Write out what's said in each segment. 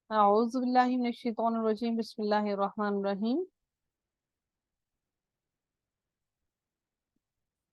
أعوذ بالله من الشيطان الرجيم بسم الله الرحمن الرحیم۔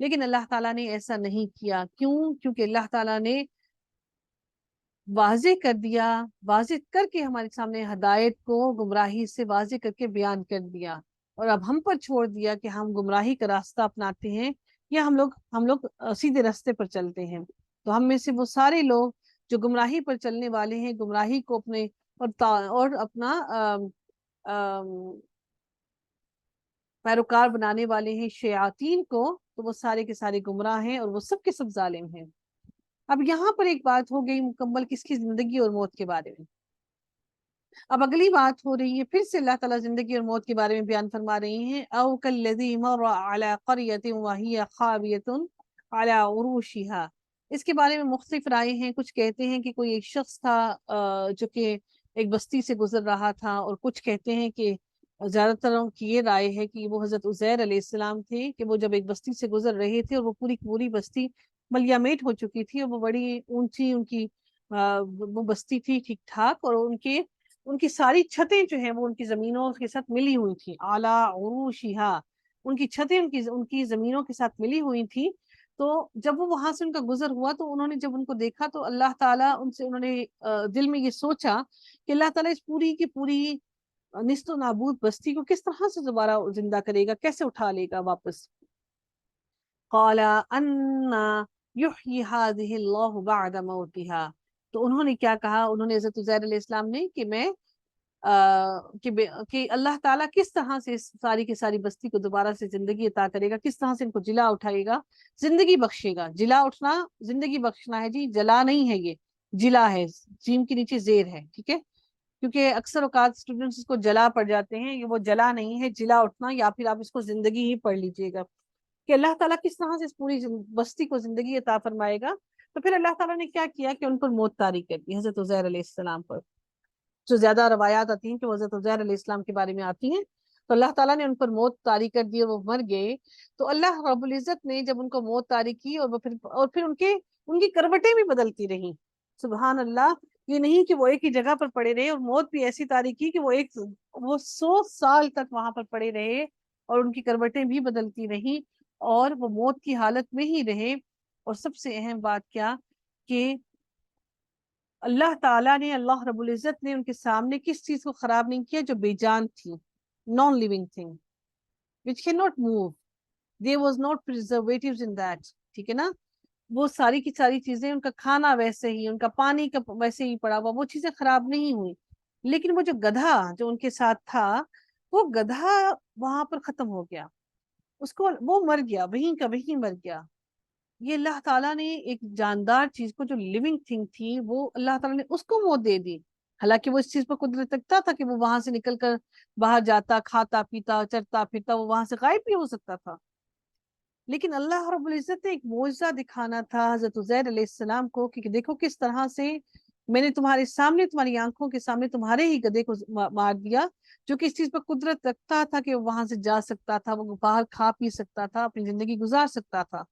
لیکن اللہ تعالیٰ نے ایسا نہیں کیا. کیوں؟ کیونکہ اللہ تعالیٰ نے واضح کر دیا، واضح کر کے ہمارے سامنے ہدایت کو گمراہی سے واضح کر کے بیان کر دیا، اور اب ہم پر چھوڑ دیا کہ ہم گمراہی کا راستہ اپناتے ہیں یا ہم لوگ سیدھے راستے پر چلتے ہیں. تو ہم میں سے وہ سارے لوگ جو گمراہی پر چلنے والے ہیں، گمراہی کو اپنے اور اپنا پیروکار بنانے والے ہیں شیاطین کو، تو وہ سارے کے سارے گمراہ ہیں اور وہ سب کے سب ظالم ہیں. اب یہاں پر ایک بات ہو گئی مکمل کس کی؟ زندگی اور موت کے بارے میں. اب اگلی بات ہو رہی ہے پھر سے اللہ تعالیٰ زندگی اور موت کے بارے میں بیان فرما رہی ہیں. او کالذی مر علی قریۃ وہی خاویۃ علی عروشها. اس کے بارے میں مختلف رائے ہیں. کچھ کہتے ہیں کہ کوئی ایک شخص تھا جو کہ ایک بستی سے گزر رہا تھا، اور کچھ کہتے ہیں کہ زیادہ تر کی یہ رائے ہے کہ وہ حضرت عزیر علیہ السلام تھے، کہ وہ جب ایک بستی سے گزر رہے تھے اور وہ پوری پوری بستی ملیامیٹ ہو چکی تھی، اور وہ بڑی اونچی ان کی وہ بستی تھی ٹھیک ٹھاک، اور ان کی ساری چھتیں جو ہیں وہ ان کی زمینوں کے ساتھ ملی ہوئی تھی. اعلی عروشها، ان کی چھتیں ان کی زمینوں کے ساتھ ملی ہوئی تھی. تو جب وہ وہاں سے ان کا گزر ہوا تو انہوں نے جب ان کو دیکھا تو اللہ تعالیٰ انہوں نے دل میں یہ سوچا کہ اللہ تعالیٰ اس پوری کی پوری نیست و نابود بستی کو کس طرح سے دوبارہ زندہ کرے گا، کیسے اٹھا لے گا واپس. قال ان یحیی هذه اللہ بعد موتها. تو انہوں نے کیا کہا؟ انہوں نے حضرت عزیر علیہ السلام نے کہ اللہ تعالیٰ کس طرح سے اس ساری کی ساری بستی کو دوبارہ سے زندگی عطا کرے گا، کس طرح سے ان کو جلا اٹھائے گا، زندگی بخشے گا. جلا اٹھنا زندگی بخشنا ہے جی، جلا نہیں ہے، یہ جلا ہے، جیم کے نیچے زیر ہے، ٹھیک ہے. کیونکہ اکثر اوقات اسٹوڈنٹس اس کو جلا پڑ جاتے ہیں، یہ وہ جلا نہیں ہے، جلا اٹھنا، یا پھر آپ اس کو زندگی ہی پڑھ لیجئے گا کہ اللہ تعالیٰ کس طرح سے اس پوری بستی کو زندگی عطا فرمائے گا. تو پھر اللہ تعالیٰ نے کیا کیا کہ ان پر موت طاری کر دی حضرت عزیر علیہ السلام پر. جو زیادہ روایات آتی ہیں کہ وہ حضرت عزیر علیہ السلام کے بارے میں آتی ہیں، تو اللہ تعالیٰ نے ان پر موت طاری کر دی اور وہ مر گئے. تو اللہ رب العزت نے جب ان کو موت طاری کی اور پھر ان کی کروٹیں بھی بدلتی رہیں. سبحان اللہ. یہ نہیں کہ وہ ایک ہی جگہ پر پڑے رہے، اور موت بھی ایسی طاری کی کہ وہ 100 سال تک وہاں پر پڑے رہے، اور ان کی کروٹیں بھی بدلتی رہیں، اور وہ موت کی حالت میں ہی رہے. اور سب سے اہم بات کیا کہ اللہ تعالیٰ نے، اللہ رب العزت نے ان کے سامنے کس چیز کو خراب نہیں کیا؟ جو بے جان تھی، non living thing which cannot move. There was not preservatives in that. ٹھیک ہے نا. وہ ساری کی ساری چیزیں، ان کا کھانا ویسے ہی، ان کا پانی کا ویسے ہی پڑا ہوا، وہ چیزیں خراب نہیں ہوئی. لیکن وہ جو گدھا جو ان کے ساتھ تھا، وہ گدھا وہاں پر ختم ہو گیا، وہ مر گیا، وہیں کا وہیں مر گیا. یہ اللہ تعالیٰ نے ایک جاندار چیز کو، جو لیونگ تھنگ تھی، وہ اللہ تعالیٰ نے اس کو موت دے دی. حالانکہ وہ اس چیز پر قدرت رکھتا تھا کہ وہ وہاں سے نکل کر باہر جاتا، کھاتا پیتا چرتا پھرتا، وہ وہاں سے غائب بھی ہو سکتا تھا. لیکن اللہ رب العزت نے ایک معجزہ دکھانا تھا حضرت عزیر علیہ السلام کو کہ دیکھو کس طرح سے میں نے تمہارے سامنے، تمہاری آنکھوں کے سامنے تمہارے ہی گدھے کو مار دیا، جو کہ اس چیز پر قدرت رکھتا تھا کہ وہ وہاں سے جا سکتا تھا، وہ باہر کھا پی سکتا تھا، اپنی زندگی گزار سکتا تھا.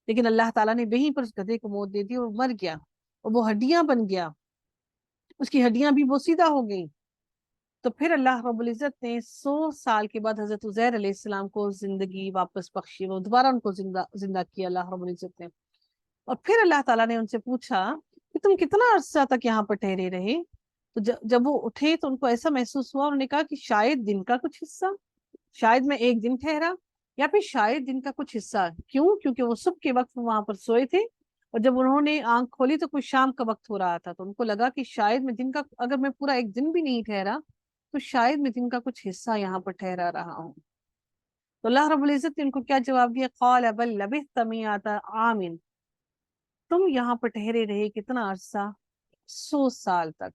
لیکن اللہ تعالیٰ نے وہیں پر اس گدھے کو موت دے دی اور مر گیا، اور وہ ہڈیاں بن گیا، اس کی ہڈیاں بھی بوسیدہ ہو گئیں. تو پھر اللہ رب العزت نے 100 سال کے بعد حضرت عزیر علیہ السلام کو زندگی واپس بخشی، وہ دوبارہ ان کو زندہ کیا اللہ رب العزت نے. اور پھر اللہ تعالیٰ نے ان سے پوچھا کہ تم کتنا عرصہ تک یہاں پر ٹھہرے رہے؟ تو جب وہ اٹھے تو ان کو ایسا محسوس ہوا، انہوں نے کہا کہ شاید دن کا کچھ حصہ، شاید میں ایک دن ٹھہرا، یا پھر شاید دن کا کچھ حصہ. کیوں؟ کیونکہ وہ صبح کے وقت وہاں پر سوئے تھے، اور جب انہوں نے آنکھ کھولی تو کوئی شام کا وقت ہو رہا تھا. تو ان کو لگا کہ شاید میں دن کا، اگر میں پورا ایک دن بھی نہیں ٹھہرا تو شاید میں دن کا کچھ حصہ یہاں پر ٹھہرا رہا ہوں. تو اللہ رب العزت نے ان کو کیا جواب دیا؟ قال بل لبثت مئۃ عام. تم یہاں پر ٹھہرے رہے کتنا عرصہ؟ 100 سال تک.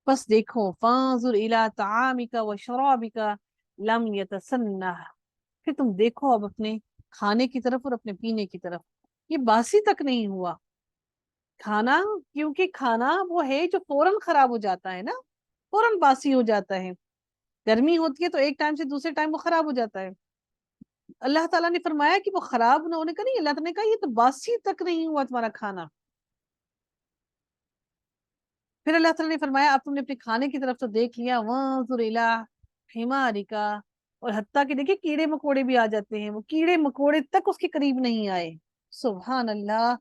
بس دیکھو فانظر الی طعامک وشرابک لم یتسنہ. پھر تم دیکھو اب اپنے کھانے کی طرف اور اپنے پینے کی طرف، یہ باسی تک نہیں ہوا کھانا. کیونکہ کھانا وہ ہے جو فوراً خراب ہو جاتا ہے نا، فوراً باسی ہو جاتا ہے. گرمی ہوتی ہے تو ایک ٹائم سے دوسرے ٹائم وہ خراب ہو جاتا ہے. اللہ تعالیٰ نے فرمایا کہ وہ خراب نہ ہونے کا نہیں، اللہ تعالیٰ نے کہا یہ تو باسی تک نہیں ہوا تمہارا کھانا. پھر اللہ تعالیٰ نے فرمایا اب تم نے اپنے کھانے کی طرف تو دیکھ لیا، وانظر الی حمارک، اور حتیٰ کہ دیکھیے کیڑے مکوڑے بھی آ جاتے ہیں، وہ کیڑے مکوڑے تک اس کے قریب نہیں آئے. سبحان اللہ،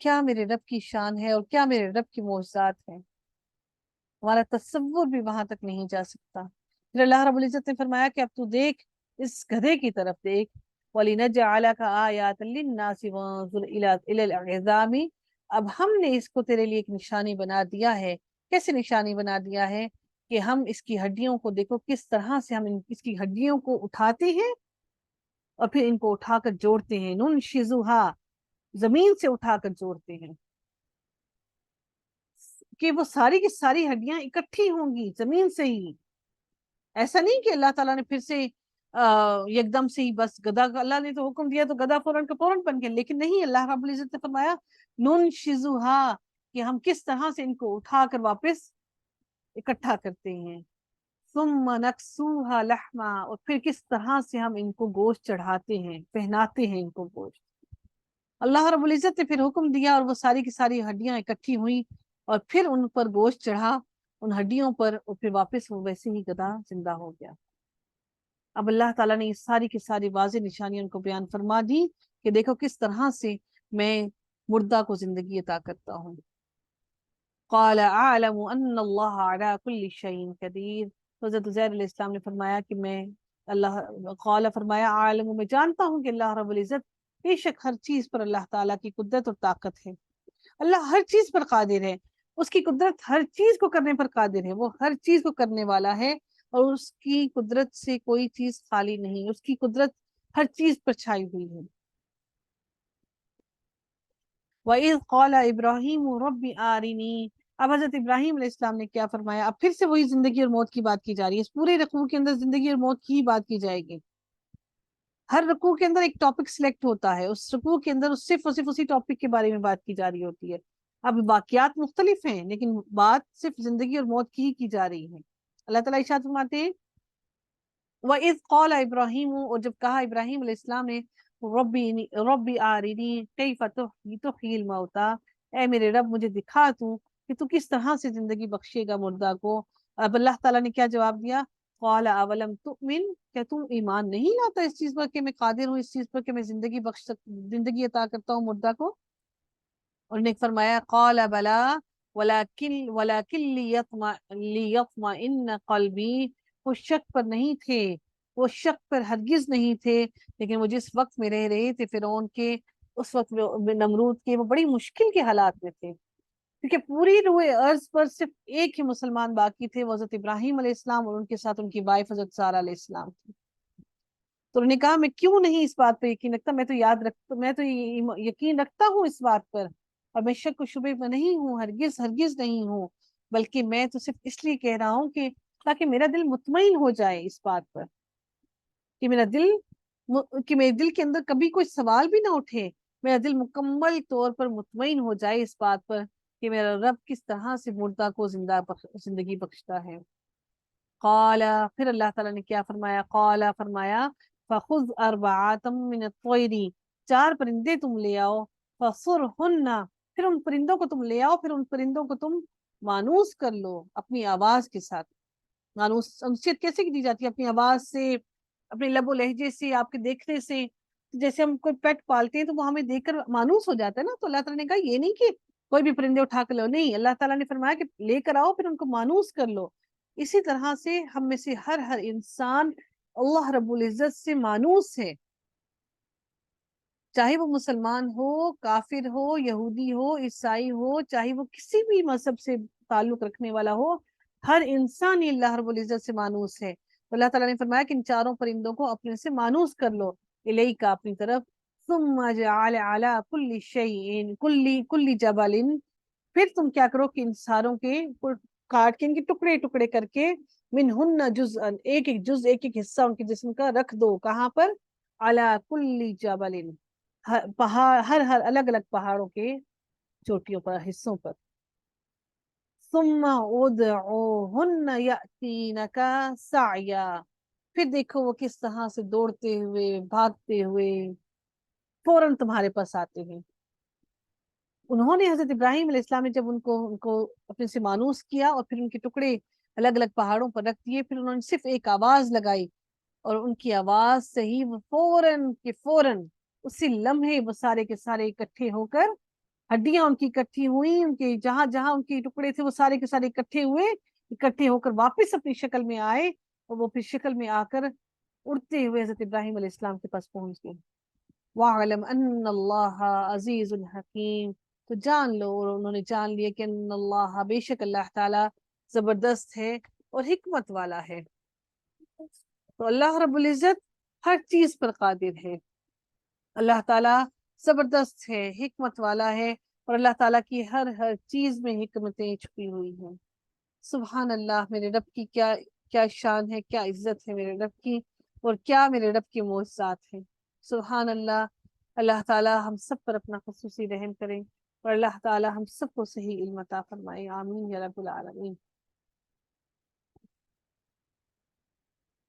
کیا میرے رب کی شان ہے اور کیا میرے رب کی معجزات ہیں، ہمارا تصور بھی وہاں تک نہیں جا سکتا. پھر اللہ رب العزت نے فرمایا کہ اب تو دیکھ اس گدھے کی طرف دیکھ. وَلِنَجْعَلَكَ آيَاتًا لِلنَّاسِ وَانظُرْ إِلَى الْعِظَامِ، اب ہم نے اس کو تیرے لیے ایک نشانی بنا دیا ہے. کیسے نشانی بنا دیا ہے؟ کہ ہم اس کی ہڈیوں کو دیکھو کس طرح سے ہم اس کی ہڈیوں کو اٹھاتے ہیں اور پھر ان کو اٹھا کر جوڑتے ہیں. نُنشِزُهَا، زمین سے اٹھا کر جوڑتے ہیں کہ وہ ساری کی ساری ہڈیاں اکٹھی ہوں گی زمین سے ہی. ایسا نہیں کہ اللہ تعالیٰ نے پھر سے یک دم سے ہی بس گدا، اللہ نے تو حکم دیا تو گدا فوراً کا فوراً بن گیا، لیکن نہیں، اللہ رب العزت نے فرمایا نُنشِزُهَا، کہ ہم کس طرح سے ان کو اٹھا کر واپس اکٹھا کرتے ہیں. ثم نکسوها لحما، اور پھر کس طرح سے ہم ان کو گوشت چڑھاتے ہیں، پہناتے ہیں ان کو گوشت. اللہ رب العزت نے پھر حکم دیا اور وہ ساری کی ساری ہڈیاں اکٹھی ہوئی اور پھر ان پر گوشت چڑھا ان ہڈیوں پر، اور پھر واپس وہ ویسے ہی گدھا زندہ ہو گیا. اب اللہ تعالیٰ نے یہ ساری کی ساری واضح نشانیاں ان کو بیان فرما دی کہ دیکھو کس طرح سے میں مردہ کو زندگی عطا کرتا ہوں. قال اعلم ان اللہ علی کل شیء قدیر، حضرت عزیر علیہ السلام نے فرمایا کہ میں اللہ قال فرمایا عالم، میں جانتا ہوں کہ اللہ رب العزت بے شک ہر چیز پر اللہ تعالیٰ کی قدرت اور طاقت ہے. اللہ ہر چیز پر قادر ہے، اس کی قدرت ہر چیز کو کرنے پر قادر ہے، وہ ہر چیز کو کرنے والا ہے اور اس کی قدرت سے کوئی چیز خالی نہیں، اس کی قدرت ہر چیز پر چھائی ہوئی ہے. وَإِذْ قَالَ إِبْرَاهِيمُ رَبِّ آرِنِي، اب حضرت ابراہیم علیہ السلام نے کیا فرمایا؟ اب پھر سے وہی زندگی اور موت کی بات کی جا رہی ہے. اس پورے رقوع کے اندر زندگی اور موت کی بات کی جائے گی. ہر رکوع کے اندر ایک ٹاپک سلیکٹ ہوتا ہے، اس رکوع کے اندر صرف اور صرف اسی ٹاپک کے بارے میں بات کی جا رہی ہوتی ہے. اب واقعات مختلف ہیں لیکن بات صرف زندگی اور موت کی جا رہی ہے. اللہ تعالیٰ ارشاد فرماتے ہیں وَإِذْ قَالَ إِبْرَاهِيمُ، اور جب کہا ابراہیم علیہ السلام نے ربی آرینی کیف تحیی الموتیٰ، اے میرے رب مجھے دکھا کہ تو کس طرح سے زندگی بخشے گا مردہ کو. اب اللہ تعالیٰ نے کیا جواب دیا؟ قال اولم تؤمن، کیا تم ایمان نہیں لاتا اس چیز پر کہ میں قادر ہوں اس چیز پر کہ میں زندگی عطا کرتا ہوں مردہ کو. انہوں نے فرمایا قال بلا ولکن لیطمئن قلبی، وہ شک پر نہیں تھے، وہ شک پر ہرگز نہیں تھے، لیکن وہ جس وقت میں رہ رہے تھے فرعون کے، اس وقت نمرود کے، وہ بڑی مشکل کے حالات میں تھے کیونکہ پوری روئے ارض پر صرف ایک ہی مسلمان باقی تھے، وہ حضرت ابراہیم علیہ السلام اور ان کے ساتھ ان کی وائف حضرت سارہ علیہ السلام تھی. تو انہوں نے کہا میں کیوں نہیں اس بات پر یقین رکھتا، میں تو یقین رکھتا ہوں اس بات پر اور میں شک و شبے میں نہیں ہوں، ہرگز ہرگز نہیں ہوں، بلکہ میں تو صرف اس لیے کہہ رہا ہوں کہ تاکہ میرا دل مطمئن ہو جائے اس بات پر کہ میرے دل کے اندر کبھی کوئی سوال بھی نہ اٹھے، میرا دل مکمل طور پر مطمئن ہو جائے اس بات پر کہ میرا رب کس طرح سے مردہ کو زندگی بخشتا ہے. قال، پھر اللہ تعالیٰ نے کیا فرمایا؟ قال فرمایا فخذ اربعات من الطیر، 4 پرندے تم لے آؤ، فصرہن، پھر ان پرندوں کو تم لے آؤ، پھر ان پرندوں کو تم مانوس کر لو اپنی آواز کے ساتھ. انسیت کیسے کی دی جاتی ہے؟ اپنی آواز سے، اپنے لب و لہجے سے، آپ کے دیکھنے سے. جیسے ہم کوئی پیٹ پالتے ہیں تو وہ ہمیں دیکھ کر مانوس ہو جاتا ہے نا، تو اللہ تعالیٰ نے کہا یہ نہیں کہ کوئی بھی پرندے اٹھا کر لو، نہیں، اللہ تعالیٰ نے فرمایا کہ لے کر آؤ پھر ان کو مانوس کر لو. اسی طرح سے ہم میں سے ہر انسان اللہ رب العزت سے مانوس ہے، چاہے وہ مسلمان ہو، کافر ہو، یہودی ہو، عیسائی ہو، چاہے وہ کسی بھی مذہب سے تعلق رکھنے والا ہو، ہر انسان ہی اللہ رب العزت سے مانوس ہے. تو اللہ تعالیٰ نے فرمایا کہ ان 4 پرندوں کو اپنے سے مانوس کر لو، الیکا، اپنی طرف. ثم جعل علی کل شیء کل جبل، پھر تم کیا کرو کہ ان ساروں کے کاٹ کے ان کے ٹکڑے ٹکڑے کر کے منہن جزءا، ایک ایک جز، ایک ایک حصہ ان کے جسم کا رکھ دو. کہاں پر؟ علی کل جبل، ہر الگ الگ پہاڑوں کے چوٹیوں پر، حصوں پر. ثم ادعوہن یأتینک سعیا، پھر دیکھو وہ کس طرح سے دوڑتے ہوئے، بھاگتے ہوئے فوراً تمہارے پاس آتے ہیں. انہوں نے حضرت ابراہیم علیہ السلام نے جب ان کو اپنے سے مانوس کیا اور پھر ان کے ٹکڑے الگ الگ پہاڑوں پر رکھ دیے، پھر انہوں نے صرف ایک آواز لگائی اور ان کی آواز سے ہی وہ فوراً کے فوراً اسی لمحے وہ سارے کے سارے اکٹھے ہو کر، ہڈیاں ان کی اکٹھی ہوئی، ان کے جہاں جہاں ان کے ٹکڑے تھے وہ سارے کے سارے اکٹھے ہوئے، اکٹھے ہو کر واپس اپنی شکل میں آئے، اور وہ پھر شکل میں آ کر اڑتے ہوئے حضرت ابراہیم علیہ السلام کے پاس پہنچ گئے۔ وَاعْلَمْ أَنَّ اللَّهَ عَزِيزٌ حَكِيمٌ، تو جان لو، اور انہوں نے جان لیا کہ ان اللہ، بے شک اللہ تعالی زبردست ہے اور حکمت والا ہے۔ تو اللہ رب العزت ہر چیز پر قادر ہے، اللہ تعالیٰ زبردست ہے، حکمت والا ہے، اور اللہ تعالیٰ کی ہر ہر چیز میں حکمتیں چھپی ہوئی ہیں۔ سبحان اللہ، میرے رب کی کیا کیا شان ہے، کیا عزت ہے میرے رب کی، اور کیا میرے رب کی معجزات ہیں۔ سبحان اللہ۔ اللہ تعالیٰ ہم سب پر اپنا خصوصی رحم کریں، اور اللہ تعالیٰ ہم سب کو صحیح علم عطا فرمائے، آمین یا رب العالمین۔